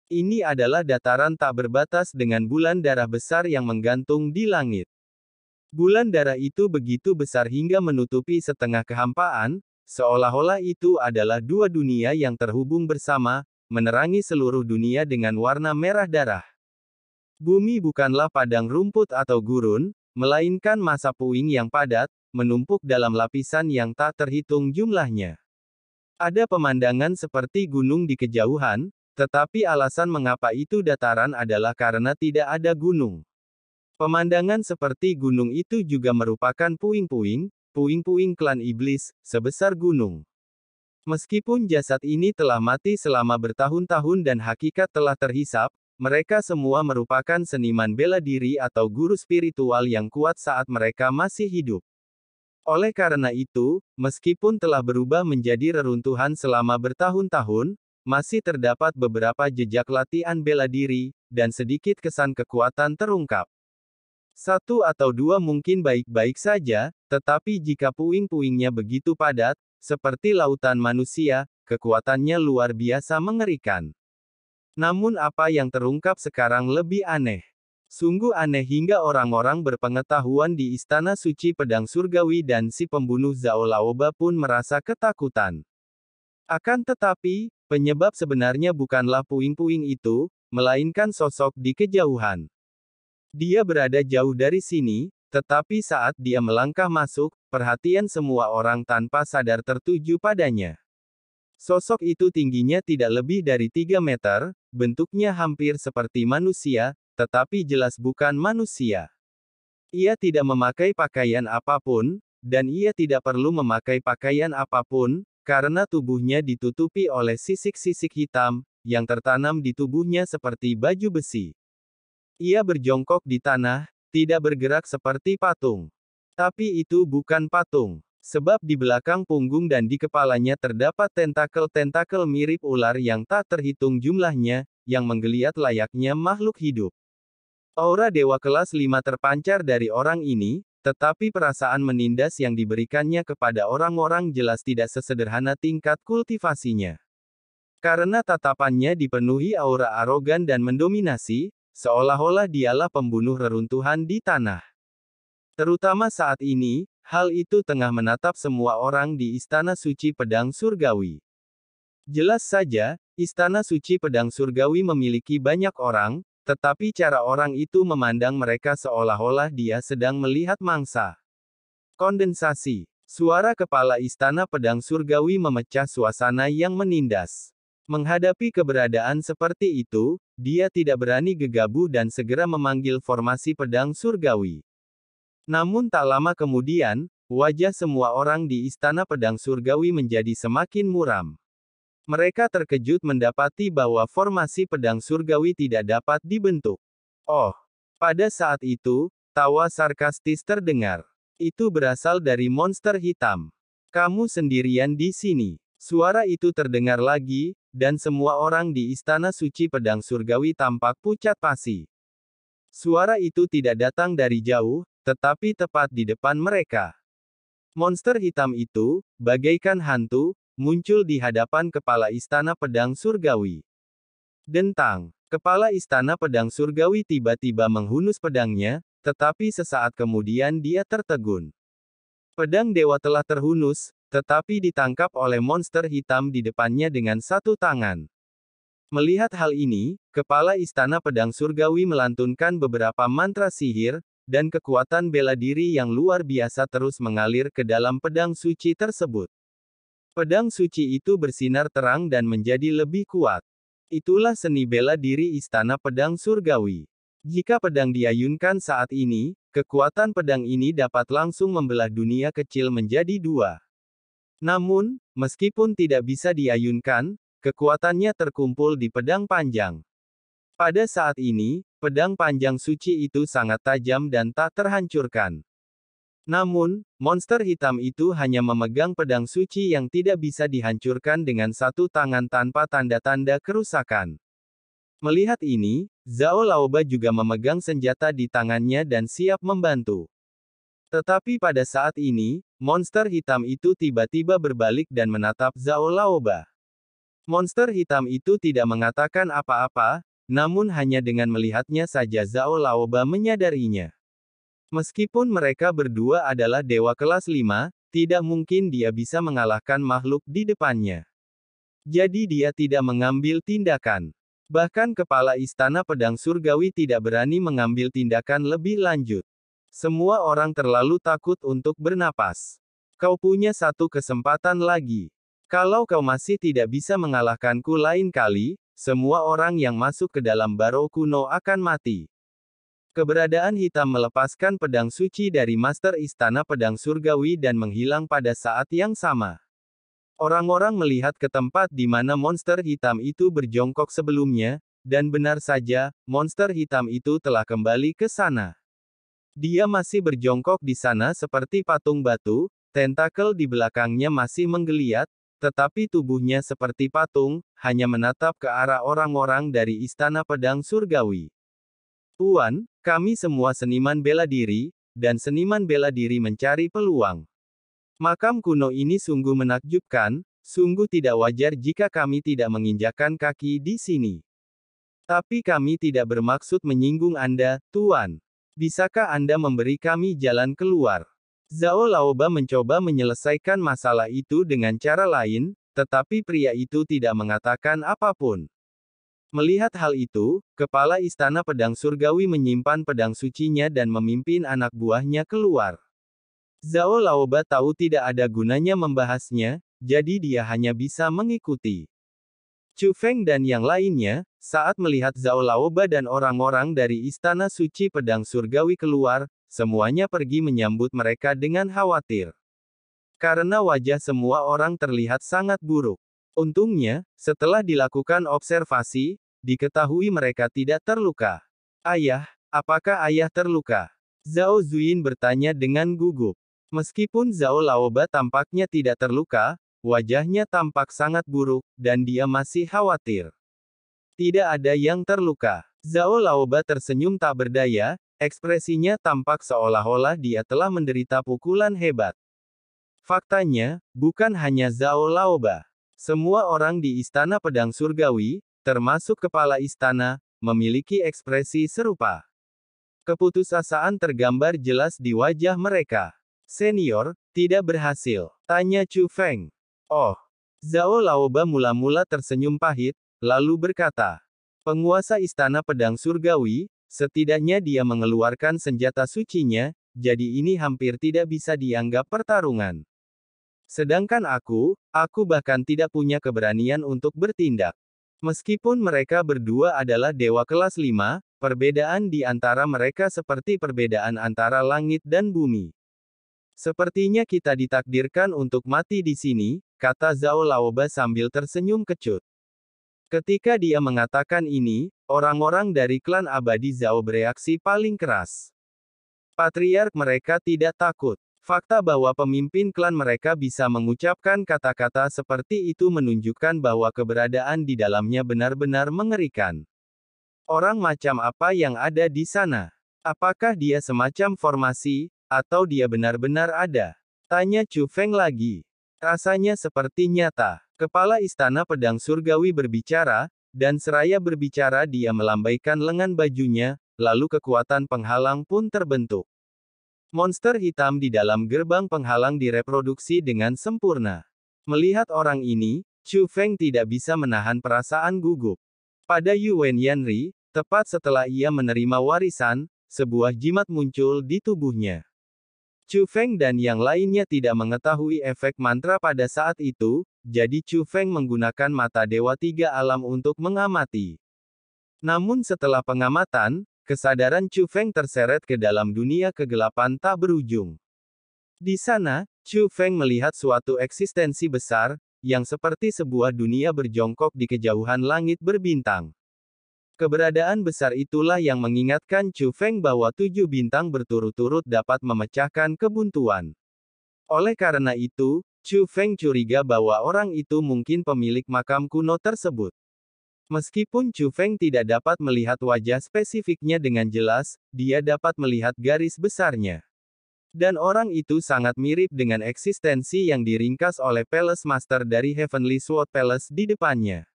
Ini adalah dataran tak berbatas dengan bulan darah besar yang menggantung di langit. Bulan darah itu begitu besar hingga menutupi setengah kehampaan, seolah-olah itu adalah dua dunia yang terhubung bersama, menerangi seluruh dunia dengan warna merah darah. Bumi bukanlah padang rumput atau gurun, melainkan masa puing yang padat, menumpuk dalam lapisan yang tak terhitung jumlahnya. Ada pemandangan seperti gunung di kejauhan, tetapi alasan mengapa itu dataran adalah karena tidak ada gunung. Pemandangan seperti gunung itu juga merupakan puing-puing, puing-puing klan iblis, sebesar gunung. Meskipun jasad ini telah mati selama bertahun-tahun dan hakikat telah terhisap, mereka semua merupakan seniman bela diri atau guru spiritual yang kuat saat mereka masih hidup. Oleh karena itu, meskipun telah berubah menjadi reruntuhan selama bertahun-tahun, masih terdapat beberapa jejak latihan bela diri, dan sedikit kesan kekuatan terungkap. Satu atau dua mungkin baik-baik saja, tetapi jika puing-puingnya begitu padat, seperti lautan manusia, kekuatannya luar biasa mengerikan. Namun apa yang terungkap sekarang lebih aneh. Sungguh aneh hingga orang-orang berpengetahuan di Istana Suci Pedang Surgawi dan si pembunuh Zhao Laoba pun merasa ketakutan. Akan tetapi, penyebab sebenarnya bukanlah puing-puing itu, melainkan sosok di kejauhan. Dia berada jauh dari sini, tetapi saat dia melangkah masuk, perhatian semua orang tanpa sadar tertuju padanya. Sosok itu tingginya tidak lebih dari 3 meter, bentuknya hampir seperti manusia, tetapi jelas bukan manusia. Ia tidak memakai pakaian apapun, dan ia tidak perlu memakai pakaian apapun, karena tubuhnya ditutupi oleh sisik-sisik hitam, yang tertanam di tubuhnya seperti baju besi. Ia berjongkok di tanah, tidak bergerak seperti patung. Tapi itu bukan patung. Sebab di belakang punggung dan di kepalanya terdapat tentakel-tentakel mirip ular yang tak terhitung jumlahnya, yang menggeliat layaknya makhluk hidup. Aura dewa kelas 5 terpancar dari orang ini, tetapi perasaan menindas yang diberikannya kepada orang-orang jelas tidak sesederhana tingkat kultivasinya. Karena tatapannya dipenuhi aura arogan dan mendominasi, seolah-olah dialah pembunuh reruntuhan di tanah. Terutama saat ini, hal itu tengah menatap semua orang di Istana Suci Pedang Surgawi. Jelas saja, Istana Suci Pedang Surgawi memiliki banyak orang, tetapi cara orang itu memandang mereka seolah-olah dia sedang melihat mangsa. Kondensasi. Suara kepala Istana Pedang Surgawi memecah suasana yang menindas. Menghadapi keberadaan seperti itu, dia tidak berani gegabah dan segera memanggil formasi pedang surgawi. Namun tak lama kemudian, wajah semua orang di Istana Pedang Surgawi menjadi semakin muram. Mereka terkejut mendapati bahwa formasi pedang surgawi tidak dapat dibentuk. Oh! Pada saat itu, tawa sarkastis terdengar. Itu berasal dari monster hitam. Kamu sendirian di sini. Suara itu terdengar lagi, dan semua orang di Istana Suci Pedang Surgawi tampak pucat pasi. Suara itu tidak datang dari jauh, tetapi tepat di depan mereka. Monster hitam itu, bagaikan hantu, muncul di hadapan kepala Istana Pedang Surgawi. Dentang. Kepala Istana Pedang Surgawi tiba-tiba menghunus pedangnya, tetapi sesaat kemudian dia tertegun. Pedang dewa telah terhunus, tetapi ditangkap oleh monster hitam di depannya dengan satu tangan. Melihat hal ini, kepala Istana Pedang Surgawi melantunkan beberapa mantra sihir, dan kekuatan bela diri yang luar biasa terus mengalir ke dalam pedang suci tersebut. Pedang suci itu bersinar terang dan menjadi lebih kuat. Itulah seni bela diri Istana Pedang Surgawi. Jika pedang diayunkan saat ini, kekuatan pedang ini dapat langsung membelah dunia kecil menjadi dua. Namun, meskipun tidak bisa diayunkan, kekuatannya terkumpul di pedang panjang. Pada saat ini, pedang panjang suci itu sangat tajam dan tak terhancurkan. Namun, monster hitam itu hanya memegang pedang suci yang tidak bisa dihancurkan dengan satu tangan tanpa tanda-tanda kerusakan. Melihat ini, Zhao Laoba juga memegang senjata di tangannya dan siap membantu. Tetapi pada saat ini, monster hitam itu tiba-tiba berbalik dan menatap Zhao Laoba. Monster hitam itu tidak mengatakan apa-apa, namun hanya dengan melihatnya saja Zhao Laoba menyadarinya. Meskipun mereka berdua adalah dewa kelas 5, tidak mungkin dia bisa mengalahkan makhluk di depannya. Jadi dia tidak mengambil tindakan. Bahkan kepala Istana Pedang Surgawi tidak berani mengambil tindakan lebih lanjut. Semua orang terlalu takut untuk bernapas. Kau punya satu kesempatan lagi. Kalau kau masih tidak bisa mengalahkanku lain kali, semua orang yang masuk ke dalam Barrow kuno akan mati. Keberadaan hitam melepaskan pedang suci dari Master Istana Pedang Surgawi dan menghilang pada saat yang sama. Orang-orang melihat ke tempat di mana monster hitam itu berjongkok sebelumnya, dan benar saja, monster hitam itu telah kembali ke sana. Dia masih berjongkok di sana seperti patung batu, tentakel di belakangnya masih menggeliat, tetapi tubuhnya seperti patung, hanya menatap ke arah orang-orang dari Istana Pedang Surgawi. Tuan, kami semua seniman bela diri, dan seniman bela diri mencari peluang. Makam kuno ini sungguh menakjubkan, sungguh tidak wajar jika kami tidak menginjakkan kaki di sini. Tapi kami tidak bermaksud menyinggung Anda, Tuan. Bisakah Anda memberi kami jalan keluar? Zhao Laoba mencoba menyelesaikan masalah itu dengan cara lain, tetapi pria itu tidak mengatakan apapun. Melihat hal itu, kepala Istana Pedang Surgawi menyimpan pedang sucinya dan memimpin anak buahnya keluar. Zhao Laoba tahu tidak ada gunanya membahasnya, jadi dia hanya bisa mengikuti. Chu Feng dan yang lainnya, saat melihat Zhao Laoba dan orang-orang dari Istana Suci Pedang Surgawi keluar, semuanya pergi menyambut mereka dengan khawatir. Karena wajah semua orang terlihat sangat buruk. Untungnya, setelah dilakukan observasi, diketahui mereka tidak terluka. Ayah, apakah ayah terluka? Zhao Zuyin bertanya dengan gugup. Meskipun Zhao Laoba tampaknya tidak terluka, wajahnya tampak sangat buruk, dan dia masih khawatir. Tidak ada yang terluka. Zhao Laoba tersenyum tak berdaya, ekspresinya tampak seolah-olah dia telah menderita pukulan hebat. Faktanya, bukan hanya Zhao Laoba. Semua orang di Istana Pedang Surgawi, termasuk kepala istana, memiliki ekspresi serupa. Keputusasaan tergambar jelas di wajah mereka. Senior, tidak berhasil, tanya Chu Feng. Oh. Zhao Laoba mula-mula tersenyum pahit, lalu berkata. Penguasa Istana Pedang Surgawi, setidaknya dia mengeluarkan senjata sucinya, jadi ini hampir tidak bisa dianggap pertarungan. Sedangkan aku bahkan tidak punya keberanian untuk bertindak. Meskipun mereka berdua adalah dewa kelas 5, perbedaan di antara mereka seperti perbedaan antara langit dan bumi. Sepertinya kita ditakdirkan untuk mati di sini, kata Zhao Laoba sambil tersenyum kecut. Ketika dia mengatakan ini, orang-orang dari klan abadi Zhao bereaksi paling keras. Patriark mereka tidak takut. Fakta bahwa pemimpin klan mereka bisa mengucapkan kata-kata seperti itu menunjukkan bahwa keberadaan di dalamnya benar-benar mengerikan. Orang macam apa yang ada di sana? Apakah dia semacam formasi, atau dia benar-benar ada? Tanya Chu Feng lagi. Rasanya seperti nyata. Kepala Istana Pedang Surgawi berbicara, dan seraya berbicara dia melambaikan lengan bajunya, lalu kekuatan penghalang pun terbentuk. Monster hitam di dalam gerbang penghalang direproduksi dengan sempurna. Melihat orang ini, Chu Feng tidak bisa menahan perasaan gugup. Pada Yuan Yanri, tepat setelah ia menerima warisan, sebuah jimat muncul di tubuhnya. Chu Feng dan yang lainnya tidak mengetahui efek mantra pada saat itu, jadi Chu Feng menggunakan mata Dewa Tiga Alam untuk mengamati. Namun setelah pengamatan, kesadaran Chu Feng terseret ke dalam dunia kegelapan tak berujung. Di sana, Chu Feng melihat suatu eksistensi besar, yang seperti sebuah dunia berjongkok di kejauhan langit berbintang. Keberadaan besar itulah yang mengingatkan Chu Feng bahwa 7 bintang berturut-turut dapat memecahkan kebuntuan. Oleh karena itu, Chu Feng curiga bahwa orang itu mungkin pemilik makam kuno tersebut. Meskipun Chu Feng tidak dapat melihat wajah spesifiknya dengan jelas, dia dapat melihat garis besarnya. Dan orang itu sangat mirip dengan eksistensi yang diringkas oleh Palace Master dari Heavenly Sword Palace di depannya.